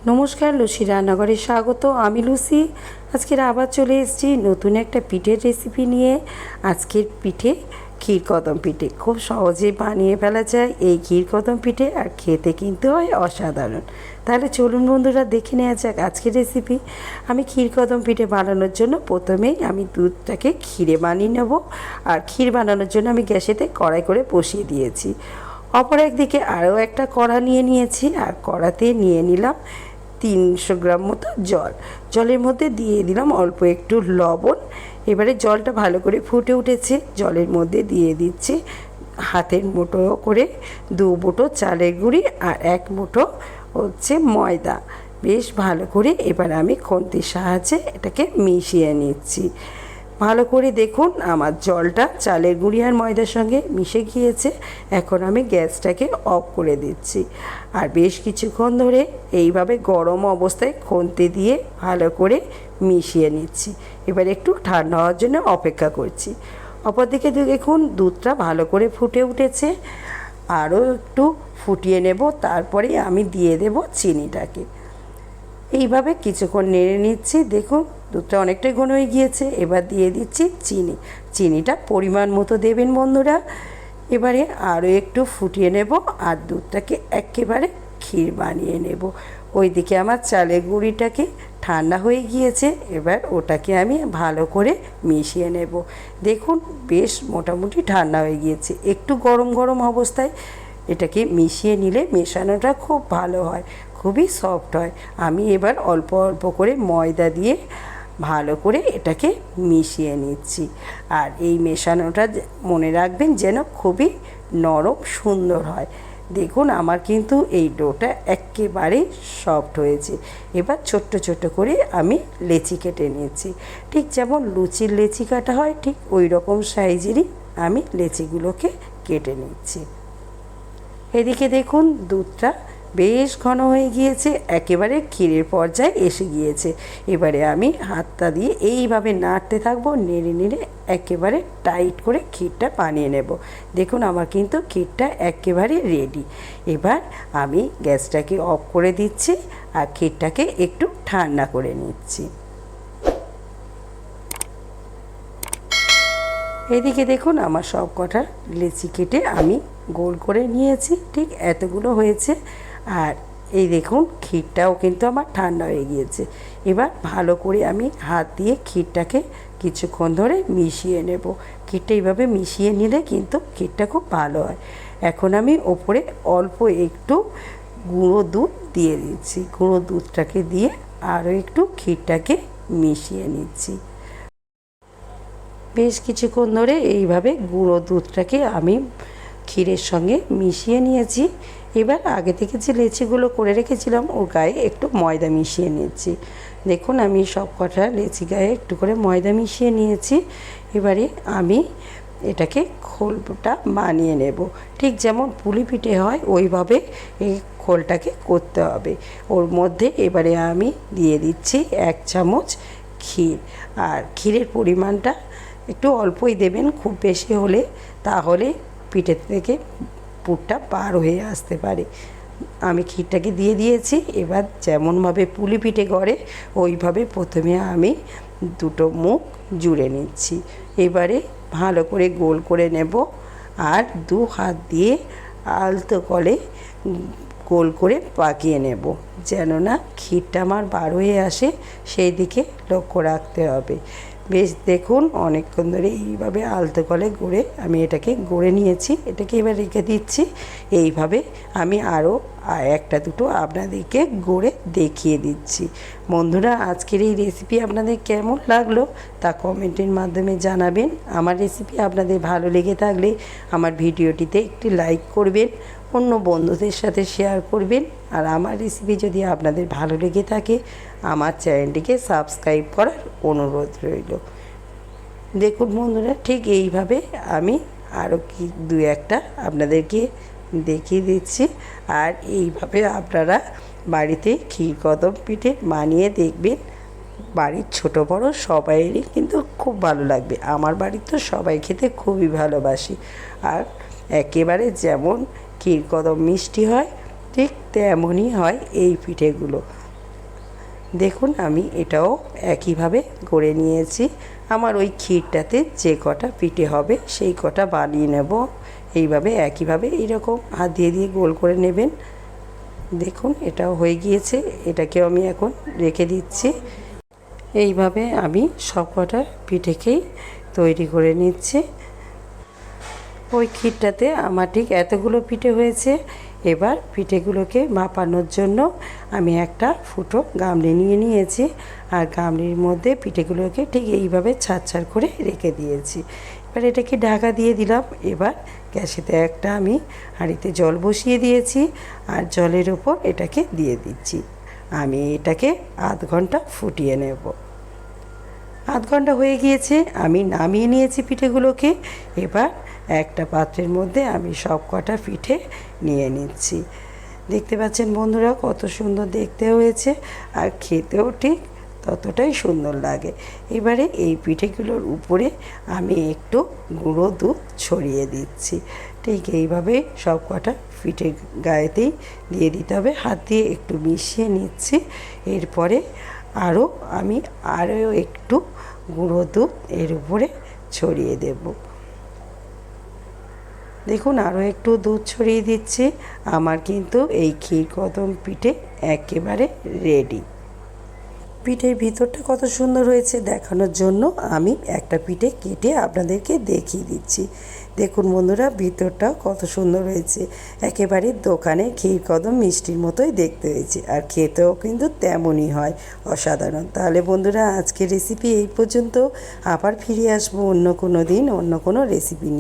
নমস্কার, লুচি রান্নাঘরে স্বাগত। আমি লুচি। আজকের আবার চলে এসেছি নতুন একটা পিঠের রেসিপি নিয়ে। আজকের পিঠে ক্ষীরকদম পিঠে খুব সহজেই বানিয়ে ফেলা যায় এই ক্ষীরকদম পিঠে, আর খেতে কিন্তু হয় অসাধারণ। তাহলে চলুন বন্ধুরা, দেখে নেওয়া যাক আজকের রেসিপি। আমি ক্ষীরকদম পিঠে বানানোর জন্য প্রথমেই আমি দুধটাকে ক্ষীরে বানিয়ে নেব। আর ক্ষীর বানানোর জন্য আমি গ্যাসেতে কড়াই করে বসিয়ে দিয়েছি। অপর একদিকে আরও একটা কড়া নিয়ে নিয়েছি, আর কড়াতে নিয়ে নিলাম 300 গ্রাম মতো জল। জলের মধ্যে দিয়ে দিলাম অল্প একটু লবণ। এবারে জলটা ভালো করে ফুটে উঠেছে, জলের মধ্যে দিয়ে দিচ্ছি হাতের মুঠো করে 2 মুঠো চালের গুঁড়ি আর 1 মুঠো হচ্ছে ময়দা। বেশ ভালো করে এবার আমি খুন্তির সাহায্যে এটাকে মিশিয়ে নিচ্ছি। ভালো করে দেখুন আমার জলটা চালের গুঁড়ি আর ময়দার সঙ্গে মিশে গিয়েছে। এখন আমি গ্যাসটাকে অফ করে দিচ্ছি। আর বেশ কিছুক্ষণ ধরে এইভাবে গরম অবস্থায় খুন্তি দিয়ে ভালো করে মিশিয়ে নিচ্ছি। এবার একটু ঠান্ডা হওয়ার জন্য অপেক্ষা করছি। অপরদিকে দেখুন দুধটা ভালো করে ফুটে উঠেছে। আরও একটু ফুটিয়ে নেব, তারপরে আমি দিয়ে দেব চিনিটাকে। এইভাবে কিছুক্ষণ নেড়ে নিচ্ছি। দেখুন দুধটা অনেকটাই ঘন হয়ে গিয়েছে। এবার দিয়ে দিচ্ছি চিনি। চিনিটা পরিমাণ মতো দেবেন বন্ধুরা। এবারে আরও একটু ফুটিয়ে নেব, আর দুধটাকে একেবারে ক্ষীর বানিয়ে নেব। ওইদিকে আমার চালের গুঁড়িটাকে ঠান্ডা হয়ে গিয়েছে। এবার ওটাকে আমি ভালো করে মিশিয়ে নেব। দেখুন বেশ মোটামুটি ঠান্ডা হয়ে গিয়েছে। একটু গরম গরম অবস্থায় এটাকে মিশিয়ে নিলে মেশানোটা খুব ভালো হয়, খুবই সফট হয়। আমি এবার অল্প অল্প করে ময়দা দিয়ে ভালো করে এটাকে মিশিয়ে নিচ্ছি। আর এই মেশানোটা মনে রাখবেন যেন খুবই নরম সুন্দর হয়। দেখুন আমার কিন্তু এই ডোটা একেবারেই সফট হয়েছে। এবার ছোট্ট ছোট্ট করে আমি লেচি কেটে নিচ্ছি। ঠিক যেমন লুচির লেচি কাটা হয়, ঠিক ওই রকম সাইজেরই আমি লেচিগুলোকে কেটে নিচ্ছি। এদিকে দেখুন দুধটা বেশ ঘন হয়ে গিয়েছে, একেবারে ক্ষীরের পর্যায়ে এসে গিয়েছে। এবারে আমি হাতটা দিয়ে এইভাবে নাড়তে থাকবো, নেড়ে নেড়ে একেবারে টাইট করে ক্ষীরটা বানিয়ে নেব। দেখুন আমার কিন্তু ক্ষীরটা একেবারে রেডি। এবার আমি গ্যাসটাকে অফ করে দিচ্ছি, আর ক্ষীরটাকে একটু ঠান্ডা করে নিচ্ছি। এদিকে দেখুন আমার সব কটা লেচি কেটে আমি গোল করে নিয়েছি। ঠিক এতগুলো হয়েছে। আর এই দেখুন ক্ষীরটাও কিন্তু আমার ঠান্ডা হয়ে গিয়েছে। এবার ভালো করে আমি হাত দিয়ে ক্ষীরটাকে কিছুক্ষণ ধরে মিশিয়ে নেব। ক্ষীরটা এইভাবে মিশিয়ে নিলে কিন্তু ক্ষীরটা খুব ভালো হয়। এখন আমি ওপরে অল্প একটু গুঁড়ো দুধ দিয়ে দিচ্ছি। গুঁড়ো দুধটাকে দিয়ে আরও একটু ক্ষীরটাকে মিশিয়ে নিচ্ছি। বেশ কিছুক্ষণ ধরে এইভাবে গুঁড়ো দুধটাকে আমি ক্ষীরের সঙ্গে মিশিয়ে নিয়েছি। এবার আগে থেকে যে লেচিগুলো করে রেখেছিলাম ওর গায়ে একটু ময়দা মিশিয়ে নিয়েছি। দেখুন আমি সব কটা লেচি গায়ে একটু করে ময়দা মিশিয়ে নিয়েছি। এবারে আমি এটাকে খোলটা বানিয়ে নেব। ঠিক যেমন পুলি পিঠে হয় ওইভাবে এই খোলটাকে করতে হবে। ওর মধ্যে এবারে আমি দিয়ে দিচ্ছি 1 চামচ ক্ষীর। আর ক্ষীরের পরিমাণটা একটু অল্পই দেবেন, খুব বেশি হলে তাহলে পিঠে থেকে পুরটা পার হয়ে আসতে পারে। আমি ক্ষীরটাকে দিয়ে দিয়েছি। এবার যেমনভাবে পুলি পিঠে করে ওইভাবে প্রথমে আমি 2টো মুখ জুড়ে নিচ্ছি। এবারে ভালো করে গোল করে নেব, আর 2 হাত দিয়ে আলতো করে গোল করে পাকিয়ে নেব, যেন না ক্ষীরটা আমার বার হয়ে আসে, সেই দিকে লক্ষ্য রাখতে হবে। বেশ দেখুন অনেকক্ষণ ধরে এইভাবে আলতো করে গড়ে আমি এটাকে গড়ে নিয়েছি। এটাকে এবার রেখে দিচ্ছি। এইভাবে আমি আরও 1টা 2টো আপনাদেরকে গড়ে দেখিয়ে দিচ্ছি। বন্ধুরা আজকের এই রেসিপি আপনাদের কেমন লাগলো তা কমেন্টের মাধ্যমে জানাবেন। আমার রেসিপি আপনাদের ভালো লেগে থাকলে আমার ভিডিওটিতে একটি লাইক করবেন, অন্য বন্ধুদের সাথে শেয়ার করবেন। আর আমার রেসিপি যদি আপনাদের ভালো লেগে থাকে আমার চ্যানেলটিকে সাবস্ক্রাইব করার অনুরোধ রইল। দেখুন বন্ধুরা ঠিক এইভাবে আমি আরও কি 2-1টা আপনাদেরকে দেখিয়ে দিচ্ছি। আর এইভাবে আপনারা বাড়িতে ক্ষীরকদম পিঠে বানিয়ে দেখবেন। বাড়ির ছোট বড় সবাইয়েরই কিন্তু খুব ভালো লাগবে। আমার বাড়ির তো সবাই খেতে খুবই ভালোবাসি। আর একেবারে যেমন ক্ষীরকদম মিষ্টি হয় ঠিক তেমনই হয় এই পিঠেগুলো। দেখুন আমি এটাও একইভাবে করে নিয়েছি। আমার ওই ক্ষীরটাতে যে কটা পিঠে হবে সেই কটা বানিয়ে নেব। এইভাবে একইভাবে এইরকম হাত দিয়ে দিয়ে গোল করে নেবেন। দেখুন এটাও হয়ে গিয়েছে, এটাকেও আমি এখন রেখে দিচ্ছি। এইভাবে আমি সব কটা পিঠেকেই তৈরি করে নিচ্ছি। ওই ক্ষীরটাতে আমার ঠিক এতগুলো পিঠে হয়েছে। এবার পিঠেগুলোকে মাপানোর জন্য আমি একটা ফুটো গামলি নিয়ে নিয়েছি, আর গামলির মধ্যে পিঠেগুলোকে ঠিক এইভাবে ছাড় করে রেখে দিয়েছি। এবার এটাকে ঢাকা দিয়ে দিলাম। এবার গ্যাসেতে একটা আমি হাঁড়িতে জল বসিয়ে দিয়েছি, আর জলের ওপর এটাকে দিয়ে দিচ্ছি। আমি এটাকে আধ ঘন্টা ফুটিয়ে নেব। আধ ঘন্টা হয়ে গিয়েছে, আমি নামিয়ে নিয়েছি পিঠেগুলোকে। এবার একটা পাত্রের মধ্যে আমি সব কটা পিঠে নিয়ে নিচ্ছি। দেখতে পাচ্ছেন বন্ধুরা কত সুন্দর দেখতে হয়েছে, আর খেতেও ঠিক ততটাই সুন্দর লাগে। এবারে এই পিঠেগুলোর উপরে আমি একটু গুঁড়ো দুধ ছড়িয়ে দিচ্ছি। ঠিক এইভাবে সব কটা পিঠের গায়েতেই দিয়ে দিতে হবে। হাত দিয়ে একটু মিশিয়ে নিচ্ছি। এরপরে আমি আরও একটু গুঁড়ো দুধ এর উপরে ছড়িয়ে দেব। দেখুন আরও একটু দুধ ছড়িয়ে দিচ্ছি। আমার কিন্তু এই ক্ষীরকদম পিঠে একেবারে রেডি। পিঠের ভিতরটা কত সুন্দর হয়েছে দেখানোর জন্য আমি একটা পিঠে কেটে আপনাদেরকে দেখিয়ে দিচ্ছি। দেখুন বন্ধুরা ভিতরটা কত সুন্দর হয়েছে, একেবারে দোকানে ক্ষীরকদম মিষ্টির মতোই দেখতে হয়েছে, আর খেতেও কিন্তু তেমনই হয়, অসাধারণ। তাহলে বন্ধুরা আজকের রেসিপি এই পর্যন্ত। আবার ফিরে আসবো অন্য কোনো দিন অন্য কোনো রেসিপি নিয়ে।